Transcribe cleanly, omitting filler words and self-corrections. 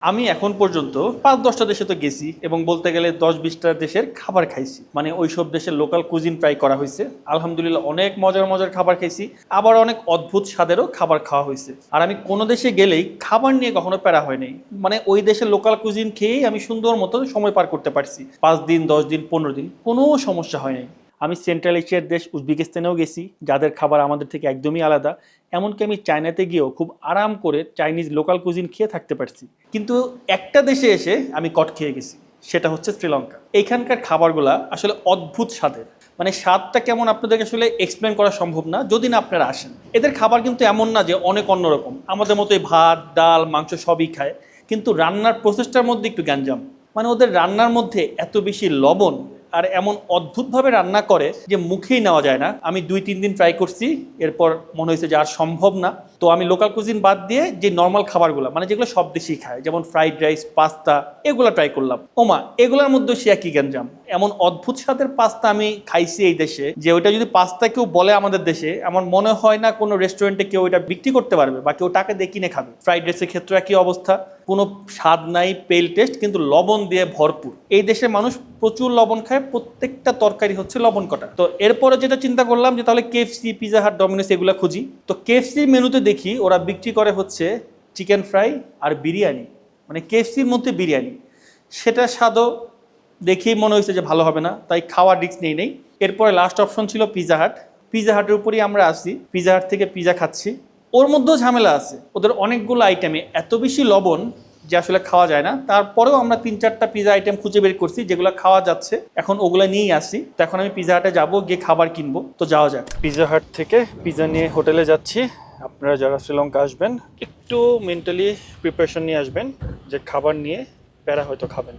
আমি এখন পর্যন্ত ৫-১০টা দেশে তো গেছি এবং বলতে গেলে ১০-২০টা দেশের খাবার খাইছি। মানে ওইসব দেশের লোকাল কুজিন ট্রাই করা হয়েছে। আলহামদুলিল্লাহ অনেক মজার খাবার খাইছি। আবার অনেক অদ্ভুত স্বাদেরও খাবার খাওয়া হয়েছে। আর আমি কোনো দেশে গেলেই খাবার নিয়ে কখনো প্যারা হয় নাই। মানে ওই দেশের লোকাল কুজিন খেয়েই আমি সুন্দর মতো সময় পার করতে পারছি। ৫ দিন, ১০ দিন, ১৫ দিন কোনো সমস্যা হয় নাই। আমি সেন্ট্রাল এশিয়ার দেশ উজবেকিস্তানেও গেছি, যাদের খাবার আমাদের থেকে একদমই আলাদা। এমনকি আমি চায়নাতে গিয়েও খুব আরাম করে চাইনিজ লোকাল কুজিন খেয়ে থাকতে পারছি। কিন্তু একটা দেশে এসে আমি কট খেয়ে গেছি, সেটা হচ্ছে শ্রীলঙ্কা। এইখানকার খাবারগুলা আসলে অদ্ভুত স্বাদের। মানে স্বাদটা কেমন আপনাদেরকে আসলে এক্সপ্লেন করা সম্ভব না যদি না আপনারা আসেন। এদের খাবার কিন্তু এমন না যে অনেক অন্যরকম, আমাদের মতোই ভাত ডাল মাংস সবই খায়, কিন্তু রান্নার প্রসেসটার মধ্যে একটু গ্যাঞ্জাম। মানে ওদের রান্নার মধ্যে এত বেশি লবণ আর এমন অদ্ভুতভাবে রান্না করে যে মুখেই নেওয়া যায় না। আমি ২-৩ দিন ট্রাই করছি, এরপর মনে হয়েছে যে আর সম্ভব না। তো আমি লোকাল কুজিন বাদ দিয়ে যে নর্মাল খাবারগুলো, মানে যেগুলো সব দেশেই খায়, যেমন ফ্রাইড রাইস পাস্তা, এগুলো ট্রাই করলাম। ওমা, এগুলোর মধ্যে সে একই গ্যাঞ্জাম। এমন অদ্ভুত স্বাদের পাস্তা আমি খাইছি এই দেশে যে ওইটা যদি পাস্তা কেউ বলে আমাদের দেশে, আমার মনে হয় না কোনো রেস্টুরেন্টে কেউ এটা বিক্রি করতে পারবে বা কেউ টাকা দিয়ে কিনে খাবে। ফ্রাইড রাইসের ক্ষেত্রে একই অবস্থা, কোনো স্বাদ নাই, পেল টেস্ট, কিন্তু লবণ দিয়ে ভরপুর। এই দেশের মানুষ প্রচুর লবণ খায়, প্রত্যেকটা তরকারি হচ্ছে লবণ কটা। তো এরপরে যেটা চিন্তা করলাম যে তাহলে কেএফসি, পিৎজা হাট, ডমিনোস এগুলো খুঁজি। তো কেএফসি মেনুতে দেখি ওরা বিক্রি করে হচ্ছে চিকেন ফ্রাই আর বিরিয়ানি, মানে কেএফসির মধ্যে বিরিয়ানি। সেটা স্বাদও দেখেই মনে হয়েছে যে ভালো হবে না, তাই খাওয়ার রিস্ক নেই। এরপরে লাস্ট অপশন ছিল পিৎজা হাট। পিৎজা হাটের উপরেই আমরা আসি, পিৎজা হাট থেকে পিৎজা খাচ্ছি। ওর মধ্যেও ঝামেলা আছে, ওদের অনেকগুলো আইটেমে এত বেশি লবণ যে আসলে খাওয়া যায় না। তারপরেও আমরা ৩-৪টা পিৎজা আইটেম খুঁজে বের করছি যেগুলো খাওয়া যাচ্ছে, এখন ওগুলো নিয়েই আসি। তো এখন আমি পিৎজা হাটে যাবো, গিয়ে খাবার কিনবো। তো যাওয়া যাক। পিৎজা হাট থেকে পিৎজা নিয়ে হোটেলে যাচ্ছি। আপনারা যারা শ্রীলঙ্কা আসবেন একটু মেন্টালি প্রিপারেশন নিয়ে আসবেন যে খাবার নিয়ে প্যারা হয়তো খাবেন।